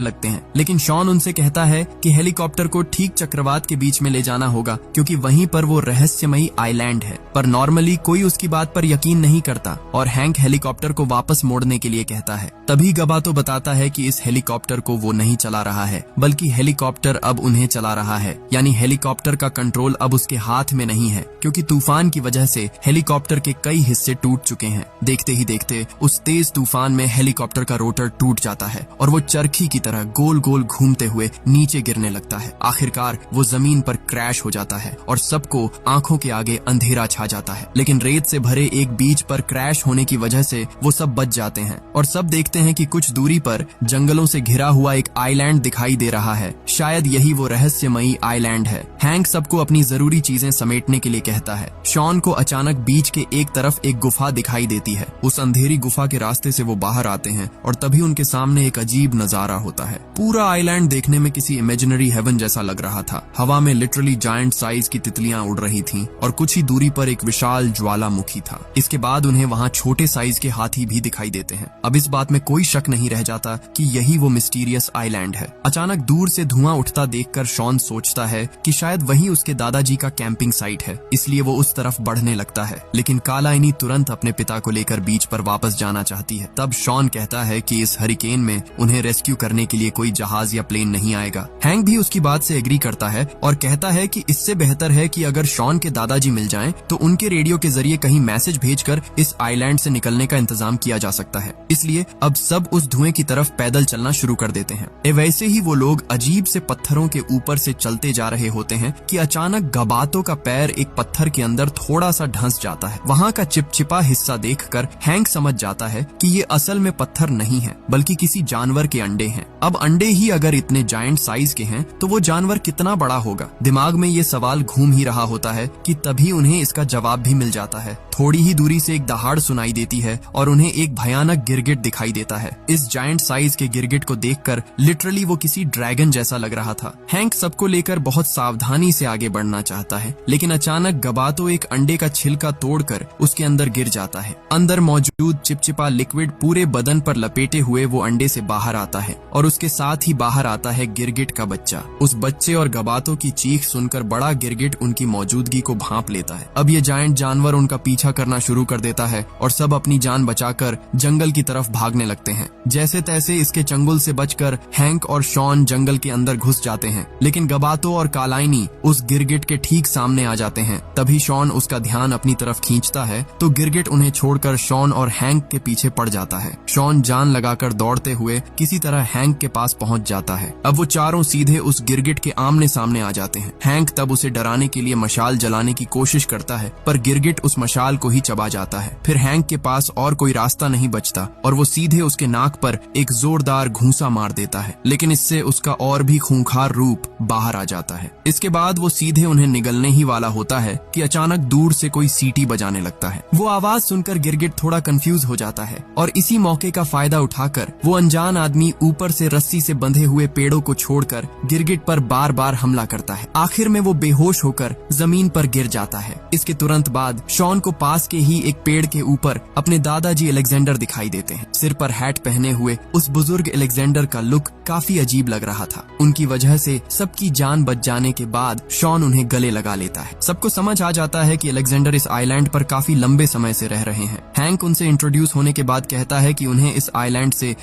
लगते हैं, लेकिन शॉन उनसे कहता है कि हेलीकॉप्टर को ठीक चक्रवात के बीच में ले जाना होगा क्योंकि वहीं पर वो रहस्यमयी आइलैंड है। पर नॉर्मली कोई उसकी बात पर यकीन नहीं करता और हैंक हेलीकॉप्टर को वापस मोड़ने के लिए कहता है। तभी गबातो बताता है कि इस हेलीकॉप्टर को वो नहीं चला रहा है बल्कि हेलीकॉप्टर अब उन्हें चला रहा है, यानी हेलीकॉप्टर का कंट्रोल अब उसके हाथ में नहीं है क्योंकि तूफान की वजह से हेलीकॉप्टर के कई हिस्से टूट चुके हैं। देखते ही देखते उस तेज तूफान में हेलीकॉप्टर का रोटर टूट जाता है और वो चरखी की तरह गोल गोल घूमते हुए नीचे गिरने लगता है। आखिरकार वो जमीन पर क्रैश हो जाता है और सबको आंखों के आगे अंधेरा छा जाता है। लेकिन रेत से भरे एक बीच पर क्रैश होने की वजह से वो सब बच जाते हैं और सब देखते हैं कि कुछ दूरी पर जंगलों से घिरा हुआ एक आइलैंड दिखाई दे रहा है। शायद यही वो रहस्यमयी आइलैंड है। हैंक सबको अपनी जरूरी चीजें समेटने के लिए कहता है। शॉन को अचानक बीच के एक तरफ एक गुफा दिखाई देती है। उस अंधेरी गुफा के रास्ते से वो बाहर आते हैं और तभी उनके सामने एक अजीब नजारा होता है। पूरा आइलैंड देखने में किसी इमेजिनरी हेवन जैसा लग रहा था। हवा में लिटरली जायंट साइज की तितलियां उड़ रही थीं और कुछ ही दूरी पर एक विशाल ज्वालामुखी था। इसके बाद उन्हें वहां छोटे साइज के हाथी भी दिखाई देते हैं। अब इस बात में कोई शक नहीं रह जाता कि यही वो मिस्टीरियस आइलैंड है। अचानक दूर से धुआं उठता देखकर शॉन सोचता है कि शायद वही उसके दादाजी का कैंपिंग साइट है, इसलिए वो उस तरफ बढ़ने लगता है। लेकिन कालाइनी तुरंत अपने पिता को लेकर बीच पर वापस जाना चाहती है। तब शॉन कहता है कि इस हरिकेन में उन्हें रेस्क्यू करने के लिए कोई जहाज या प्लेन नहीं आएगा। हैंक भी उसकी बात से एग्री करता है और कहता है कि इससे बेहतर है कि अगर शॉन के दादाजी मिल जाएं तो उनके रेडियो के जरिए कहीं मैसेज भेजकर इस आइलैंड से निकलने का इंतजाम किया जा सकता है। इसलिए अब सब उस धुएं की तरफ पैदल चलना शुरू कर देते हैं। वैसे ही वो लोग अजीब से पत्थरों के ऊपर से चलते जा रहे होते हैं कि अचानक गबातो का पैर एक पत्थर के अंदर थोड़ा सा धंस जाता है। वहाँ का चिपचिपा हिस्सा देखकर हैंक समझ जाता है कि ये असल में पत्थर नहीं है बल्कि किसी जानवर के अंडे हैं। अब अंडे ही अगर इतने जायंट साइज के हैं तो वो जानवर कितना बड़ा होगा। दिमाग में ये सवाल घूम ही रहा होता है कि तभी उन्हें इसका जवाब भी मिल जाता है। थोड़ी ही दूरी से एक दहाड़ सुनाई देती है और उन्हें एक भयानक गिरगिट दिखाई देता है। इस जायंट साइज के गिरगिट को देखकर लिटरली वो किसी ड्रैगन जैसा लग रहा था। हैंक सबको लेकर बहुत सावधानी से आगे बढ़ना चाहता है, लेकिन अचानक गबातो एक अंडे का छिलका तोड़कर उसके अंदर गिर जाता है। अंदर मौजूद चिपचिपा लिक्विड पूरे बदन पर लपेटे हुए वो अंडे से बाहर आता है और उसके साथ ही बाहर आता है गिरगिट का बच्चा। उस बच्चे और गबातो की चीख सुनकर बड़ा गिरगिट उनकी मौजूदगी को भांप लेता है। अब ये जायंट जानवर उनका पीछा करना शुरू कर देता है और सब अपनी जान बचाकर जंगल की तरफ भागने लगते हैं। जैसे तैसे इसके चंगुल से बचकर हैंक और शॉन जंगल के अंदर घुस जाते हैं, लेकिन गबातो और कालाइनी उस गिरगिट के ठीक सामने आ जाते हैं। तभी शॉन उसका ध्यान अपनी तरफ खींचता है तो गिरगिट उन्हें छोड़कर शॉन और हैंक के पीछे पड़ जाता है। शॉन जान लगाकर दौड़ते हुए किसी तरह हैंक के पास पहुंच जाता है। अब वो चारों सीधे उस गिरगिट के आमने सामने आ जाते हैं। हैंक तब उसे डराने के लिए मशाल जलाने की कोशिश करता है पर गिरगिट उस मशाल को ही चबा जाता है। फिर हैंक के पास और कोई रास्ता नहीं बचता और वो सीधे उसके नाक पर एक जोरदार घूंसा मार देता है, लेकिन इससे उसका और भी खूंखार रूप बाहर आ जाता है। इसके बाद वो सीधे उन्हें निगलने ही वाला होता है कि अचानक दूर से कोई सीटी बजाने लगता है। वो आवाज सुनकर गिरगिट थोड़ा कंफ्यूज हो जाता है और इसी मौके का फायदा उठाकर वो अनजान आदमी ऊपर से रस्सी से बंधे हुए पेड़ों को छोड़कर गिरगिट पर बार बार हमला करता है। आखिर में वो बेहोश होकर जमीन पर गिर जाता है। इसके तुरंत बाद शॉन को पास के ही एक पेड़ के ऊपर अपने दादाजी अलेक्जेंडर दिखाई देते हैं। सिर पर हैट पहने हुए उस बुजुर्ग अलेक्जेंडर का लुक काफी अजीब लग रहा था। उनकी वजह से सबकी जान बच जाने के बाद शॉन उन्हें गले लगा लेता है। सबको समझ आ जाता है कि अलेक्जेंडर इस आइलैंड पर काफी लंबे समय से रह रहे हैं। हैंक उनसे इंट्रोड्यूस होने के बाद कहता है कि उन्हें इस आइलैंड से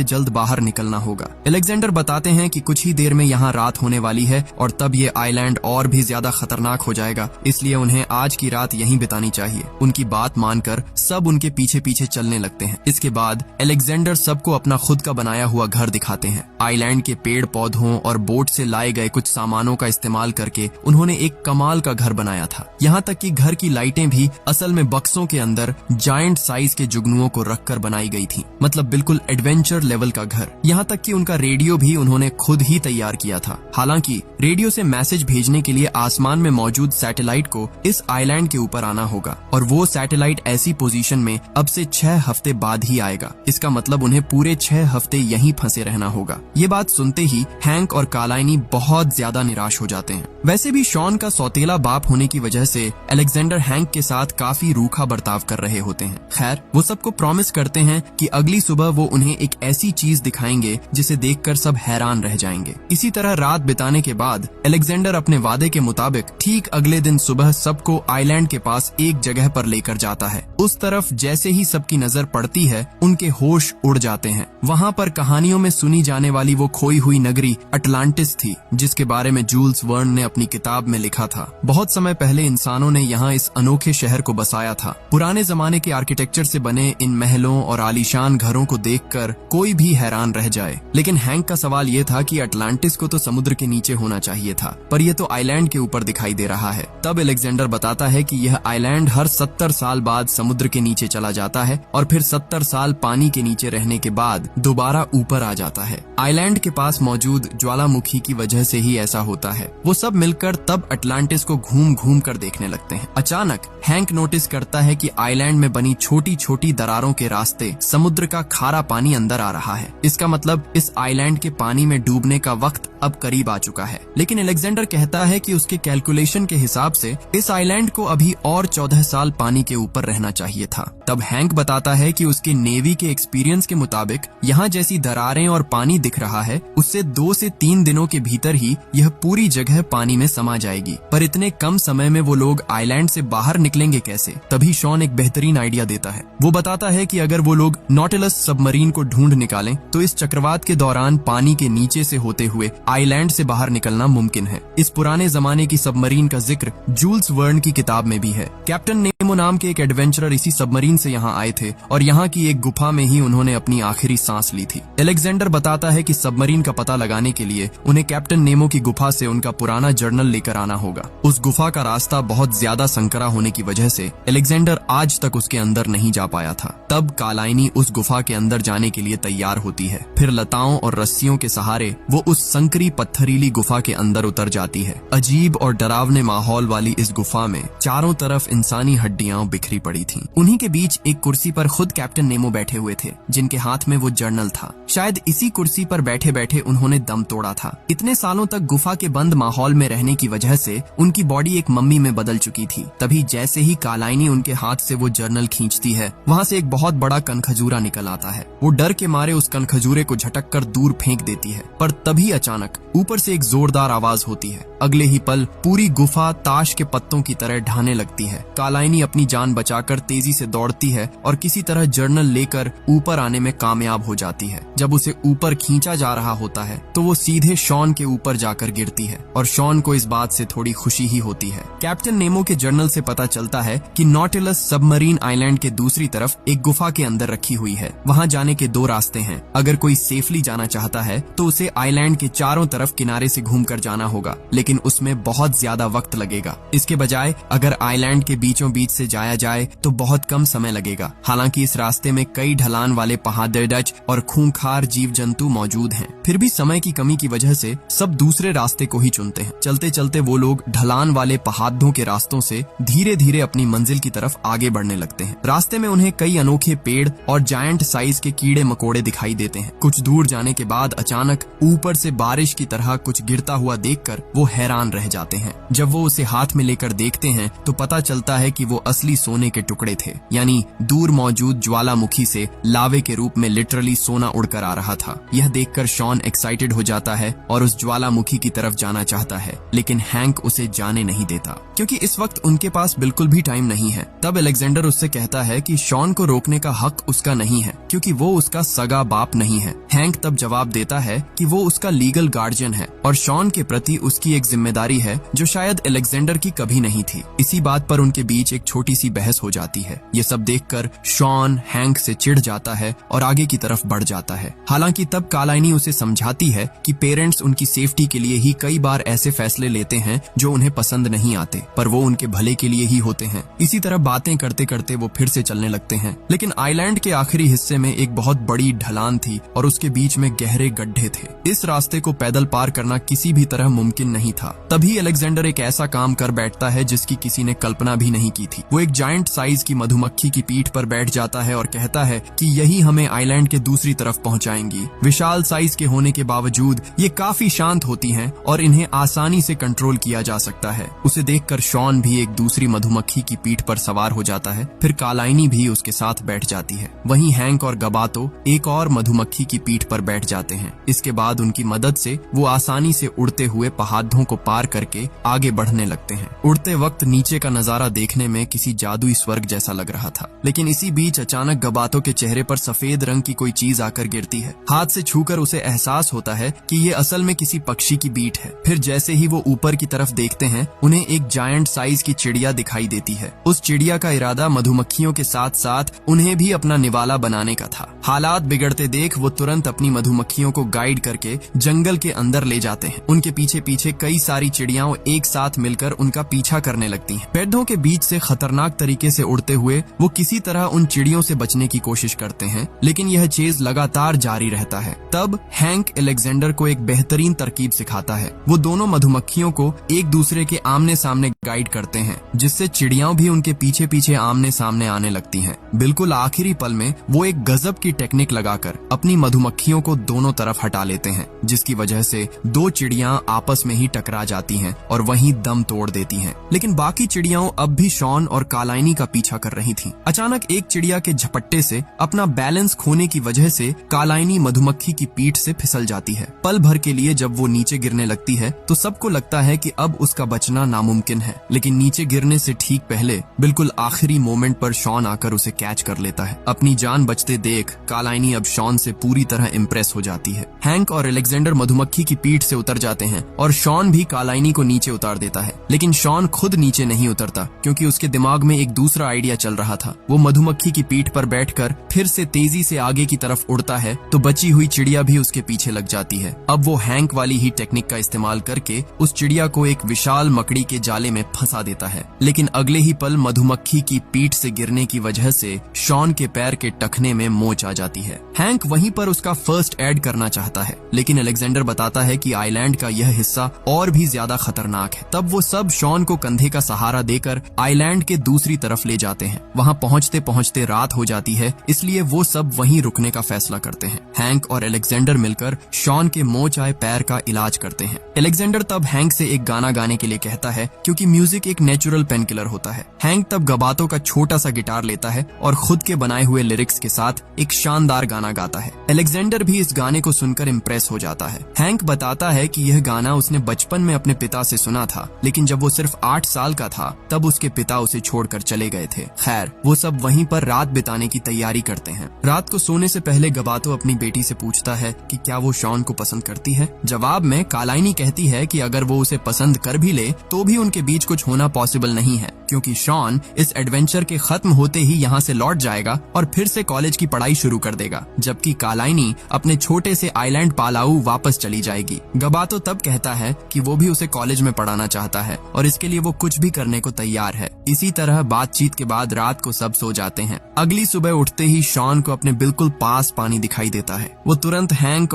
जल्द बाहर निकलना होगा। अलेक्जेंडर बताते हैं कि कुछ ही देर में यहाँ रात होने वाली है और तब ये आइलैंड और भी ज्यादा खतरनाक हो जाएगा, इसलिए उन्हें आज की रात यहीं बितानी चाहिए। उनकी बात मानकर सब उनके पीछे पीछे चलने लगते हैं। इसके बाद अलेक्जेंडर सबको अपना खुद का बनाया हुआ घर दिखाते हैं। आइलैंड के पेड़ पौधों और बोट से लाए गए कुछ सामानों का इस्तेमाल करके उन्होंने एक कमाल का घर बनाया था। यहाँ तक कि घर की लाइटें भी असल में बक्सों के अंदर जायंट साइज के जुगनुओं को रखकर बनाई गई थी। मतलब बिल्कुल एडवेंचर लेवल का घर। यहाँ तक कि उनका रेडियो भी उन्होंने खुद ही तैयार किया था। हालांकि रेडियो से मैसेज भेजने के लिए आसमान में मौजूद सैटेलाइट को इस आइलैंड के ऊपर आना होगा और वो सैटेलाइट ऐसी पोजीशन में अब से 6 हफ्ते बाद ही आएगा। इसका मतलब उन्हें पूरे 6 हफ्ते यहीं फंसे रहना होगा। ये बात सुनते ही हैंक और कालाइनी बहुत ज्यादा निराश हो जाते हैं। वैसे भी शॉन का सौतेला बाप होने की वजह से अलेक्जेंडर हैंक के साथ काफी रूखा बर्ताव कर रहे होते हैं। खैर वो सबको प्रॉमिस करते हैं कि अगली सुबह वो उन्हें एक ऐसी चीज दिखाएंगे देखेंगे जिसे देखकर सब हैरान रह जाएंगे। इसी तरह रात बिताने के बाद अलेक्जेंडर अपने वादे के मुताबिक ठीक अगले दिन सुबह सबको आइलैंड के पास एक जगह पर लेकर जाता है। उस तरफ जैसे ही सबकी नजर पड़ती है उनके होश उड़ जाते हैं। वहाँ पर कहानियों में सुनी जाने वाली वो खोई हुई नगरी अटलांटिस थी, जिसके बारे में जूल्स वर्न ने अपनी किताब में लिखा था। बहुत समय पहले इंसानों ने यहाँ इस अनोखे शहर को बसाया था। पुराने जमाने के आर्किटेक्चर से बने इन महलों और आलीशान घरों को देखकर कोई भी हैरान रह जाए। लेकिन हैंक का सवाल ये था कि अटलांटिस को तो समुद्र के नीचे होना चाहिए था, पर यह तो आइलैंड के ऊपर दिखाई दे रहा है। तब अलेक्जेंडर बताता है कि यह आइलैंड हर 70 साल बाद समुद्र के नीचे चला जाता है और फिर 70 साल पानी के नीचे रहने के बाद दोबारा ऊपर आ जाता है। आइलैंड के पास मौजूद ज्वालामुखी की वजह से ही ऐसा होता है। वो सब मिलकर तब अटलांटिस को घूम घूम कर देखने लगते हैं। अचानक हैंक नोटिस करता है कि आइलैंड में बनी छोटी छोटी दरारों के रास्ते समुद्र का खारा पानी अंदर आ रहा है। इसका मतलब इस आइलैंड के पानी में डूबने का वक्त अब करीब आ चुका है। लेकिन अलेक्जेंडर कहता है कि उसके कैलकुलेशन के हिसाब से इस आइलैंड को अभी और 14 साल पानी के ऊपर रहना चाहिए था। तब हैंक बताता है कि उसके नेवी के एक्सपीरियंस के मुताबिक यहाँ जैसी दरारें और पानी दिख रहा है, उससे 2 से 3 दिनों के भीतर ही यह पूरी जगह पानी में समा जाएगी। पर इतने कम समय में वो लोग आइलैंड से बाहर निकलेंगे कैसे? तभी शॉन एक बेहतरीन आइडिया देता है। वो बताता है कि अगर वो लोग नॉटिलस सबमरीन को ढूंढ निकालें तो इस चक्रवात के दौरान पानी के नीचे से होते हुए आइलैंड से बाहर निकलना मुमकिन है। इस पुराने जमाने की सबमरीन का जिक्र जूल्स वर्न की किताब में भी है। कैप्टन नेमो नाम के एक एडवेंचरर इसी सबमरीन से यहाँ आए थे और यहाँ की एक गुफा में ही उन्होंने अपनी आखिरी सांस ली थी। अलेक्जेंडर बताता है कि सबमरीन का पता लगाने के लिए उन्हें कैप्टन नेमो की गुफा से उनका पुराना जर्नल लेकर आना होगा। उस गुफा का रास्ता बहुत ज्यादा संकरा होने की वजह से अलेक्जेंडर आज तक उसके अंदर नहीं जा पाया था। तब कालाइनी उस गुफा के अंदर जाने के लिए तैयार होती है। फिर लताओं और रस्सियों के सहारे वो उस संकरी पत्थरीली गुफा के अंदर उतर जाती है। अजीब और डरावने माहौल वाली इस गुफा में चारों तरफ इंसानी हड्डियां बिखरी पड़ी थीं। उन्हीं के बीच एक कुर्सी पर खुद कैप्टन नेमो बैठे हुए थे, जिनके हाथ में वो जर्नल था। शायद इसी कुर्सी पर बैठे बैठे उन्होंने दम तोड़ा था। इतने सालों तक गुफा के बंद माहौल में रहने की वजह से उनकी बॉडी एक मम्मी में बदल चुकी थी। तभी जैसे ही कालाइनी उनके हाथ से वो जर्नल खींचती है, वहाँ से एक बहुत बड़ा कनखजूरा निकल आता है। वो डर के मारे उस कनखजूरे को झटक कर दूर फेंक देती है, पर तभी अचानक ऊपर से एक जोरदार आवाज होती है। अगले ही पल पूरी गुफा ताश के पत्तों की तरह ढहने लगती है। कालाइनी अपनी जान बचाकर तेजी से दौड़ती है और किसी तरह जर्नल लेकर ऊपर आने में कामयाब हो जाती है। जब उसे ऊपर खींचा जा रहा होता है तो वो सीधे शॉन के ऊपर जाकर गिरती है और शॉन को इस बात से थोड़ी खुशी ही होती है। कैप्टन नेमो के जर्नल से पता चलता है कि नॉटिलस सबमरीन आइलैंड के दूसरी तरफ एक गुफा के अंदर रखी हुई है। वहाँ जाने के 2 रास्ते हैं। अगर कोई सेफली जाना चाहता है तो उसे आइलैंड के चारों तरफ किनारे से घूमकर जाना होगा, लेकिन उसमें बहुत ज्यादा वक्त लगेगा। इसके बजाय अगर आइलैंड के बीचों बीच से जाया जाए तो बहुत कम समय लगेगा। हालांकि इस रास्ते में कई ढलान वाले पहाड़ डच और खूंखार जीव जंतु मौजूद हैं। फिर भी समय की कमी की वजह से सब दूसरे रास्ते को ही चुनते हैं। चलते चलते वो लोग ढलान वाले पहाड़ों के रास्तों से धीरे धीरे अपनी मंजिल की तरफ आगे बढ़ने लगते हैं। रास्ते में उन्हें कई अनोखे पेड़ और जायंट साइज के कीड़े मकोड़े दिखाई देते हैं। कुछ दूर जाने के बाद अचानक ऊपर से बारिश की तरह कुछ गिरता हुआ देखकर वो हैरान रह जाते हैं। जब वो उसे हाथ में लेकर देखते हैं तो पता चलता है कि वो असली सोने के टुकड़े थे, यानी दूर मौजूद ज्वालामुखी से लावे के रूप में लिटरली सोना उड़कर आ रहा था। यह देखकर शॉन एक्साइटेड हो जाता है और उस ज्वालामुखी की तरफ जाना चाहता है, लेकिन हैंक उसे जाने नहीं देता क्योंकि इस वक्त उनके पास बिल्कुल भी टाइम नहीं है। तब अलेक्जेंडर उससे कहता है कि शॉन को रोकने का हक उसका नहीं है क्योंकि वो उसका सगा बाप नहीं है। हैंक तब जवाब देता है कि वो उसका लीगल गार्जियन है और शॉन के प्रति उसकी एक जिम्मेदारी है जो शायद अलेक्जेंडर की कभी नहीं थी। इसी बात पर उनके बीच एक छोटी सी बहस हो जाती है। ये सब देखकर शॉन हैंक से चिढ़ जाता है और आगे की तरफ बढ़ जाता है। हालांकि तब कालाइनी उसे समझाती है कि पेरेंट्स उनकी सेफ्टी के लिए ही कई बार ऐसे फैसले लेते हैं जो उन्हें पसंद नहीं आते, पर वो उनके भले के लिए ही होते हैं। इसी तरह बातें करते करते वो फिर से चलने लगते हैं, लेकिन आइलैंड के आखिरी हिस्से में एक बहुत बड़ी ढलान थी और उसके बीच में गहरे गड्ढे थे। इस रास्ते को पैदल पार करना किसी भी तरह मुमकिन नहीं था। तभी अलेक्जेंडर एक ऐसा काम कर बैठता है जिसकी किसी ने कल्पना भी नहीं की थी। वो एक जायंट साइज की मधुमक्खी की पीठ पर बैठ जाता है और कहता है कि यही हमें आइलैंड के दूसरी तरफ पहुंचाएंगी। विशाल साइज के होने के बावजूद ये काफी शांत होती हैं और इन्हें आसानी से कंट्रोल किया जा सकता है। उसे देखकर शॉन भी एक दूसरी मधुमक्खी की पीठ पर सवार हो जाता है। फिर कालाइनी भी उसके साथ बैठ जाती है। वहीं हैंक और गबातो एक और मधुमक्खी की पीठ पर बैठ जाते हैं। इसके बाद उनकी मदद से वो आसानी से उड़ते हुए पहाड़ों को पार करके आगे बढ़ने लगते हैं। उड़ते वक्त नीचे का नजारा देखने में किसी जादुई स्वर्ग जैसा लग रहा था। लेकिन इसी बीच अचानक गबातो के चेहरे पर सफेद रंग की कोई चीज आकर गिरती है। हाथ से छूकर उसे एहसास होता है कि ये असल में किसी पक्षी की बीट है। फिर जैसे ही वो ऊपर की तरफ देखते हैं, उन्हें एक जायंट साइज की चिड़िया दिखाई देती है। उस चिड़िया का इरादा मधुमक्खियों के साथ साथ उन्हें भी अपना निवाला बनाने का था। हालात बिगड़ते देख वो तुरंत अपनी मधुमक्खियों को गाइड करके जंगल के अंदर ले जाते हैं। उनके पीछे पीछे कई सारी चिड़ियाओं एक साथ मिलकर उनका पीछा करने लगती हैं। पेड़ों के बीच से खतरनाक तरीके से उड़ते हुए वो किसी तरह उन चिड़ियों से बचने की कोशिश करते हैं, लेकिन यह चेज लगातार जारी रहता है। तब हैंक अलेक्जेंडर को एक बेहतरीन तरकीब सिखाता है। वो दोनों मधुमक्खियों को एक दूसरे के आमने सामने गाइड करते हैं, जिससे चिड़ियाओं भी उनके पीछे पीछे आमने सामने आने लगती हैं। बिल्कुल आखिरी पल में वो एक गजब की टेक्निक लगाकर अपनी मधुमक्खियों को दोनों तरफ हटा लेते हैं, जिसकी वजह से दो चिड़ियां आपस में ही टकरा जाती हैं और वहीं दम तोड़ देती हैं। लेकिन बाकी चिड़ियाओं अब भी शॉन और कालाइनी का पीछा कर रही थीं। अचानक एक चिड़िया के झपट्टे से अपना बैलेंस खोने की वजह से कालाइनी मधुमक्खी की पीठ से फिसल जाती है। पल भर के लिए जब वो नीचे गिरने लगती है तो सबको लगता है कि अब उसका बचना नामुमकिन है, लेकिन नीचे गिरने से ठीक पहले बिल्कुल आखिरी मोमेंट पर शॉन आकर उसे कैच कर लेता है। अपनी जान बचते देख कालाइनी अब शॉन से पूरी तरह इम्प्रेस हो जाती है। हैंक और अलेक्जेंडर मधुमक्खी की पीठ से उतर जाते हैं और शॉन भी कालाइनी को नीचे उतार देता है। लेकिन शॉन खुद नीचे नहीं उतरता, क्योंकि उसके दिमाग में एक दूसरा आइडिया चल रहा था। वो मधुमक्खी की पीठ पर बैठकर फिर से तेजी से आगे की तरफ उड़ता है तो बची हुई चिड़िया भी उसके पीछे लग जाती है। अब वो हैंक वाली ही टेक्निक का इस्तेमाल करके उस चिड़िया को एक विशाल मकड़ी के जाले में फंसा देता है। लेकिन अगले ही पल मधुमक्खी की पीठ से गिरने की वजह से शॉन के पैर के टखने में मोच आ जाती है। हैंक वहीं पर उसका फर्स्ट एड करना चाहता है, लेकिन अलेक्जेंडर बताता है कि आइलैंड का यह हिस्सा और भी ज्यादा खतरनाक है। तब वो सब शॉन को कंधे का सहारा देकर आइलैंड के दूसरी तरफ ले जाते हैं। वहाँ पहुँचते पहुँचते रात हो जाती है, इसलिए वो सब वहीं रुकने का फैसला करते हैं। हैंक और अलेक्जेंडर मिलकर शॉन के मोच आए पैर का इलाज करते हैं। अलेक्जेंडर तब हैंक से एक गाना गाने के लिए कहता है, क्योंकि म्यूजिक एक नेचुरल पेन किलर होता है। हैंक तब गबातो का छोटा सा गिटार लेता है और खुद के बनाए हुए लिरिक्स के साथ एक शानदार गाना गाता है। अलेक्जेंडर भी इस गाने को सुनकर इम्प्रेस हो जाता है। हैंक बताता है कि यह गाना उसने बचपन में अपने पिता से सुना था, लेकिन जब वो सिर्फ 8 साल का था तब उसके पिता उसे छोड़कर चले गए थे। खैर, वो सब वहीं पर रात बिताने की तैयारी करते हैं। रात को सोने से पहले गबातो अपनी बेटी से पूछता है कि क्या वो शॉन को पसंद करती है। जवाब में कालाइनी कहती है कि अगर वो उसे पसंद कर भी ले तो भी उनके बीच कुछ होना पॉसिबल नहीं है, क्योंकि शॉन इस एडवेंचर के खत्म होते ही यहाँ से लौट जाएगा और फिर से कॉलेज की पढ़ाई शुरू कर देगा, जबकि कालाइनी अपने छोटे से आइलैंड पालाऊ वापस चली जाएगी। गबातो तब कहता है कि वो भी उसे कॉलेज में पढ़ाना चाहता है और इसके लिए वो कुछ भी करने को तैयार है। इसी तरह बातचीत के बाद रात को सब सो जाते हैं। अगली सुबह उठते ही शॉन को अपने बिल्कुल पास पानी दिखाई देता है। वो तुरंत हैंक